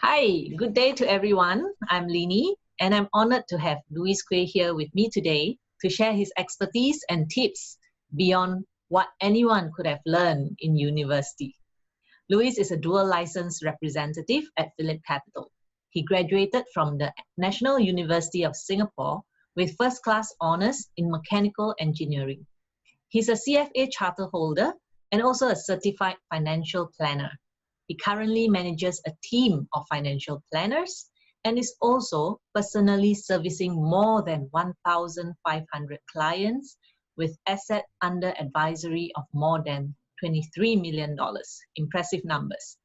Hi, good day to everyone. I'm Lini, and I'm honored to have Louis Koay here with me today to share his expertise and tips beyond what anyone could have learned in university. Louis is a dual licensed representative at PhillipCapital. He graduated from the National University of Singapore with first class honors in mechanical engineering. He's a CFA charter holder and also a certified financial planner. He currently manages a team of financial planners and is also personally servicing more than 1,500 clients with assets under advisory of more than $23 million. Impressive numbers.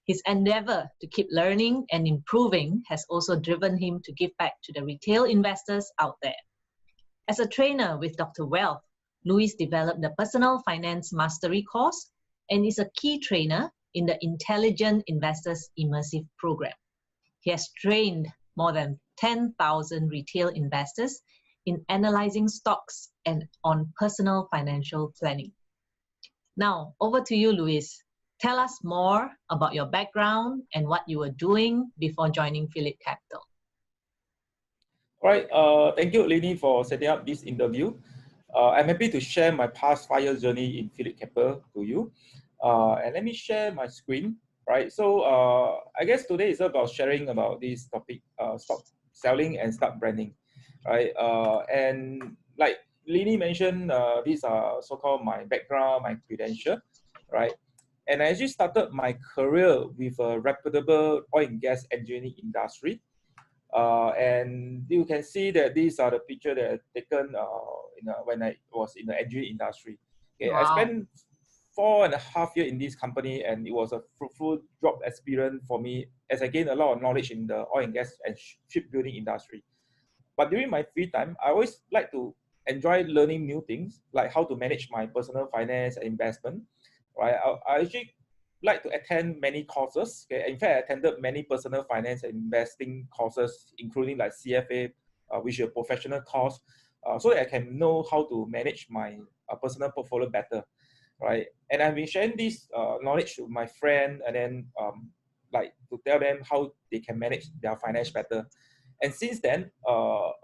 His endeavor to keep learning and improving has also driven him to give back to the retail investors out there. As a trainer with Dr. Wealth, Louis developed the Personal Finance Mastery course and is a key trainer in the Intelligent Investors Immersive Program. He has trained more than 10,000 retail investors in analyzing stocks and on personal financial planning. Now, over to you, Louis. Tell us more about your background and what you were doing before joining PhillipCapital. All right, thank you, Lini, for setting up this interview. I'm happy to share my past 5 years journey in PhillipCapital to you. And let me share my screen, right? So I guess today is about sharing about this topic, stock selling and stock branding, right? And like Lini mentioned, these are so-called my background, my credential, right? And I actually started my career with a reputable oil and gas engineering industry. And you can see that these are the pictures that I taken when I was in the engineering industry. Okay, Wow. I spent 4.5 years in this company, and it was a fruitful job experience for me as I gained a lot of knowledge in the oil and gas and shipbuilding industry. But during my free time, I always like to enjoy learning new things, like how to manage my personal finance and investment. Right, I actually like to attend many courses. Okay? In fact, I attended many personal finance and investing courses, including like CFA, which is a professional course, so that I can know how to manage my personal portfolio better, right? And I've been sharing this knowledge to my friend, and then like to tell them how they can manage their finance better. And since then, a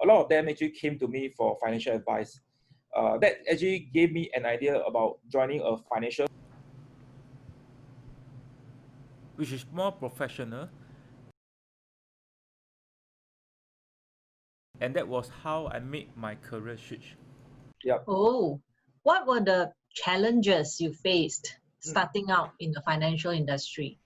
lot of them actually came to me for financial advice. That actually gave me an idea about joining a financial, which is more professional. And that was how I made my career switch. Yep. Oh, what were the challenges you faced starting out in the financial industry?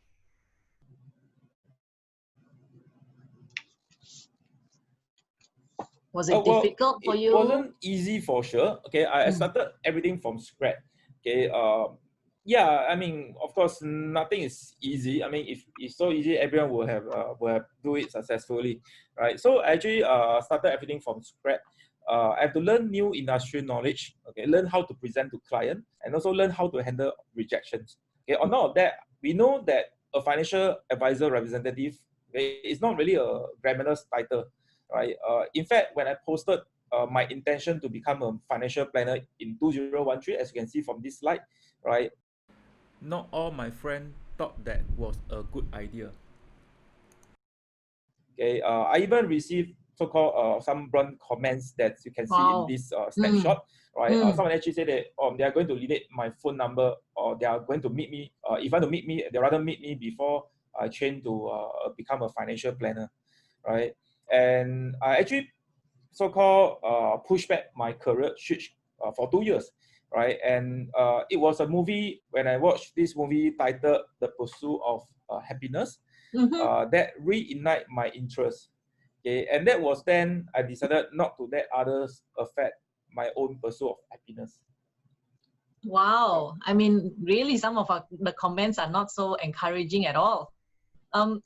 Was it difficult for you? It wasn't easy for sure. Okay, I started everything from scratch. Okay, yeah, I mean, of course, nothing is easy. I mean, if it's so easy, everyone will have do it successfully, right? So I actually started everything from scratch. I have to learn new industry knowledge. Okay, learn how to present to client, and also learn how to handle rejections. Okay, on top of that, we know that a financial advisor representative, okay, is not really a glamorous title, right? In fact, when I posted my intention to become a financial planner in 2013, as you can see from this slide, right? Not all my friends thought that was a good idea. Okay, I even received so-called some blunt comments that you can see in this snapshot, right? Someone actually said that they are going to delete my phone number, or they are going to meet me. If you want to meet me, they rather meet me before I train to become a financial planner, right? And I actually so-called push back my career switch for 2 years, right? And it was a movie, when I watched this movie titled The Pursuit of Happiness, that reignite my interest. Okay, and that was then I decided not to let others affect my own pursuit of happiness. Wow, I mean, really, some of the comments are not so encouraging at all.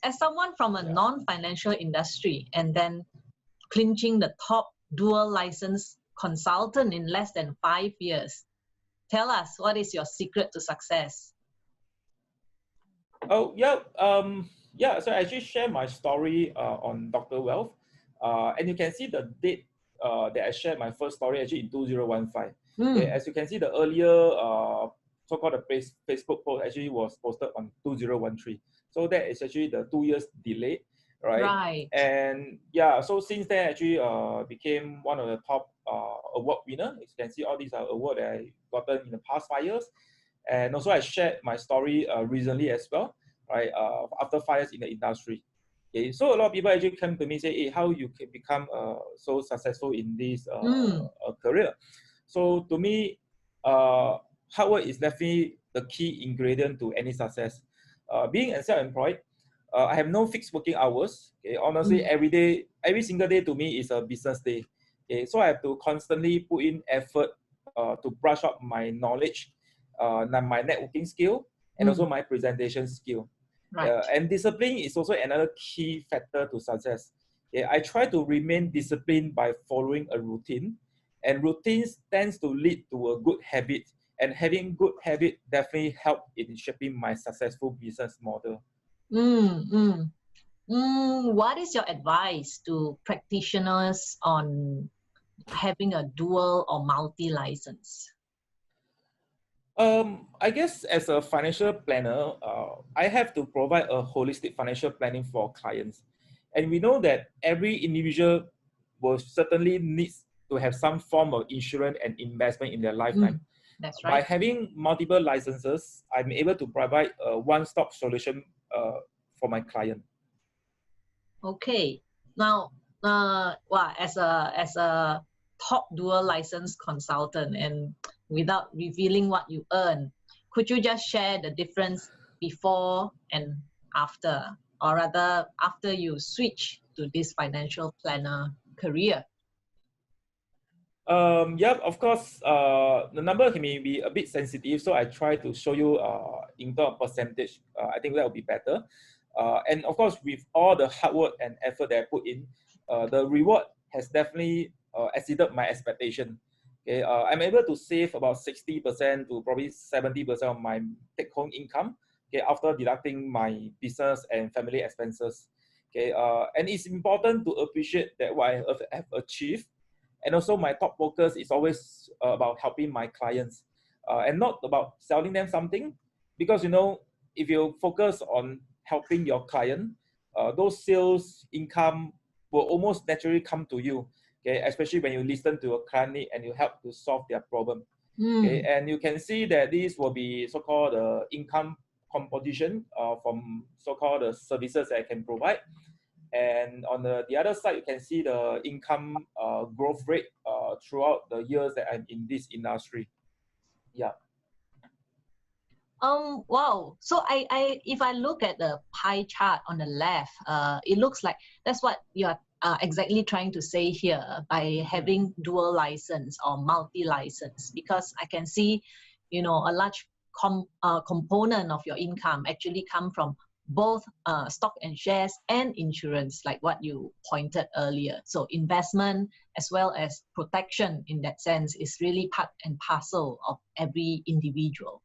As someone from a non-financial industry and then clinching the top dual license consultant in less than 5 years, tell us, what is your secret to success? Oh, yeah. Yeah, so I actually share my story on Dr. Wealth. And you can see the date that I shared my first story actually in 2015. Okay, as you can see, the earlier so-called the Facebook post actually was posted on 2013. So that is actually the 2 years delay, right? Right. And yeah, so since then actually became one of the top award winner. As you can see, all these are awards that I gotten in the past 5 years. And also I shared my story recently as well, right? After 5 years in the industry. Okay, so a lot of people actually come to me and say, hey, how you can become so successful in this career? So to me, hard work is definitely the key ingredient to any success. Being a self-employed, I have no fixed working hours. Okay, honestly, every day, every single day to me is a business day. Okay, so I have to constantly put in effort to brush up my knowledge, my networking skill, and also my presentation skill. Right. And discipline is also another key factor to success. Okay, I try to remain disciplined by following a routine, and routines tends to lead to a good habit. And having good habit definitely help in shaping my successful business model. What is your advice to practitioners on having a dual or multi-license? I guess as a financial planner, I have to provide a holistic financial planning for clients. And we know that every individual will certainly needs to have some form of insurance and investment in their lifetime. That's By right. having multiple licenses, I'm able to provide a one-stop solution for my client. Okay. Now, well, as a top dual license consultant, and without revealing what you earn, could you just share the difference before and after, or rather after you switch to this financial planner career? Yeah, of course, the number can be a bit sensitive, so I try to show you in terms of percentage. I think that will be better. And of course, with all the hard work and effort that I put in, the reward has definitely exceeded my expectation. Okay, I'm able to save about 60% to probably 70% of my take-home income. Okay, after deducting my business and family expenses. Okay, and it's important to appreciate that what I have achieved. And also my top focus is always about helping my clients and not about selling them something, because if you focus on helping your client, those sales income will almost naturally come to you. Okay, especially when you listen to a client need and you help to solve their problem. Okay, and you can see that this will be so-called income composition from so-called the services that I can provide. And on the other side, you can see the income growth rate throughout the years that I'm in this industry. Yeah. Wow. So if I look at the pie chart on the left, it looks like that's what you are exactly trying to say here by having dual license or multi-license, because I can see, a large component of your income actually come from both stock and shares and insurance, like what you pointed earlier. So investment as well as protection in that sense is really part and parcel of every individual.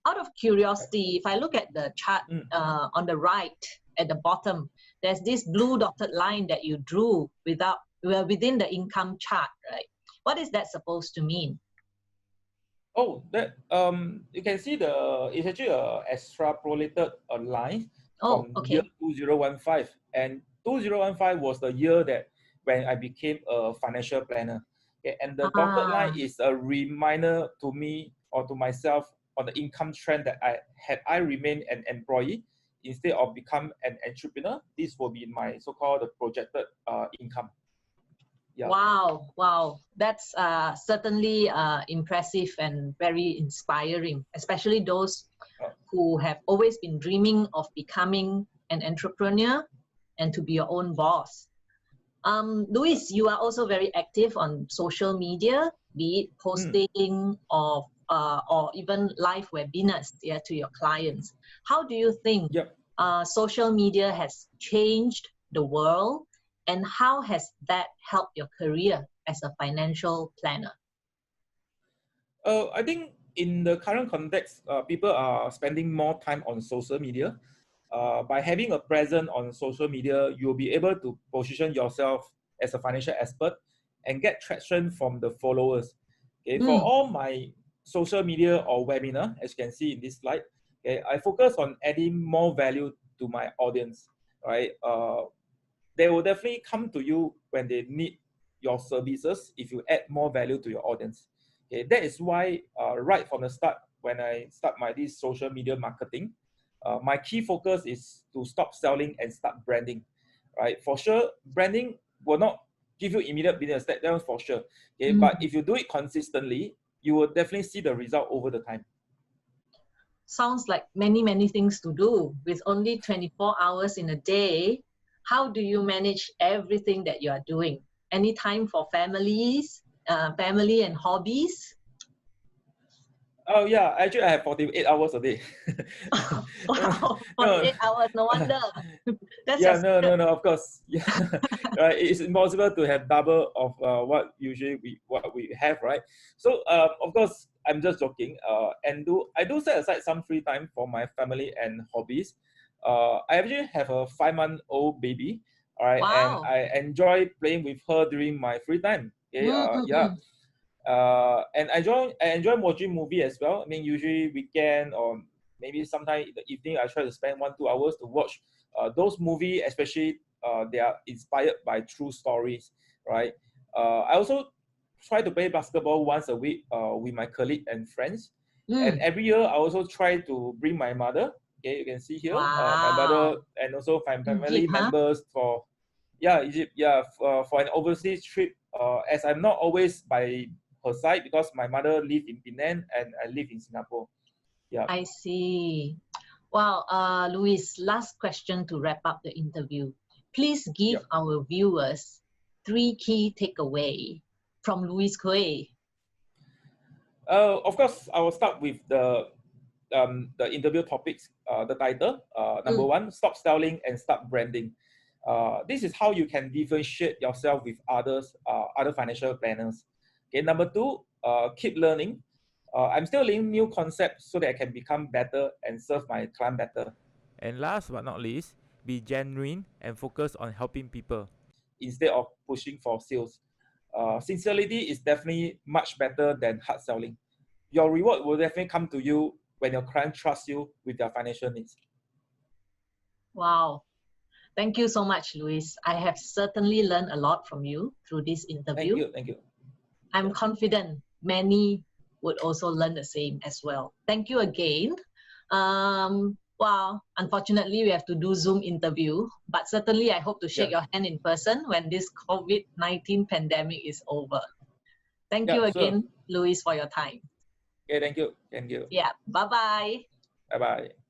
Out of curiosity, if I look at the chart on the right at the bottom, there's this blue dotted line that you drew within the income chart, right? What is that supposed to mean? Oh, that you can see it's actually a extrapolated line Oh, from year okay. 2015, and 2015 was the year that when I became a financial planner. Okay, and the dotted line is a reminder to me or to myself on the income trend that I remained an employee instead of become an entrepreneur. This will be my so-called projected income. Yeah. Wow. That's certainly impressive and very inspiring, especially those who have always been dreaming of becoming an entrepreneur and to be your own boss. Louis, you are also very active on social media, be it posting of or even live webinars to your clients. How do you think social media has changed the world, and how has that helped your career as a financial planner? I think in the current context, people are spending more time on social media. By having a presence on social media, you'll be able to position yourself as a financial expert and get traction from the followers. Okay, for all my social media or webinar, as you can see in this slide. Okay, I focus on adding more value to my audience, right? They will definitely come to you when they need your services if you add more value to your audience. Okay, that is why right from the start, when I start this social media marketing, my key focus is to stop selling and start branding, right? For sure, branding will not give you immediate business, that's for sure. Okay, but if you do it consistently, you will definitely see the result over the time. Sounds like many things to do with only 24 hours in a day. How do you manage everything that you are doing? Any time for family and hobbies? Oh yeah, actually I have 48 hours a day. Wow, No, 48 hours, no wonder. That's yeah, your no, secret. of course, yeah, right. It's impossible to have double of what usually we have, right? So of course, I'm just joking. And I do set aside some free time for my family and hobbies. I actually have a 5-month-old baby, all right, and Wow. I enjoy playing with her during my free time. Okay, yeah. Mm. And I enjoy watching movie as well. I mean, usually weekend or maybe sometime in the evening, I try to spend 1-2 hours to watch those movies, especially they are inspired by true stories, right? I also try to play basketball once a week with my colleague and friends. And Mm. every year, I also try to bring my mother. Okay, you can see here, my mother Wow. and also my family Egypt, huh? members for, yeah, Egypt, yeah, for an overseas trip. As I'm not always by her side because my mother live in Penang and I live in Singapore. Yeah. I see. Well, Louis, last question to wrap up the interview. Please give Yep. our viewers 3 key takeaway from Louis Koay. Of course, I will start with the interview topics. The title. Number one, stop selling and start branding. This is how you can differentiate yourself with other financial planners. Okay. Number two, keep learning. I'm still learning new concepts so that I can become better and serve my client better. And last but not least, be genuine and focus on helping people. Instead of pushing for sales. Sincerity is definitely much better than hard selling. Your reward will definitely come to you when your client trusts you with their financial needs. Wow. Thank you so much, Louis. I have certainly learned a lot from you through this Thank interview. you. Thank you. I'm confident many would also learn the same as well. Thank you again. Well, unfortunately, we have to do Zoom interview, but certainly I hope to shake Yeah. your hand in person when this COVID-19 pandemic is over. Thank you Yeah, sure. again, Louis, for your time. Okay, thank you. Thank you. Yeah, bye-bye. Bye-bye.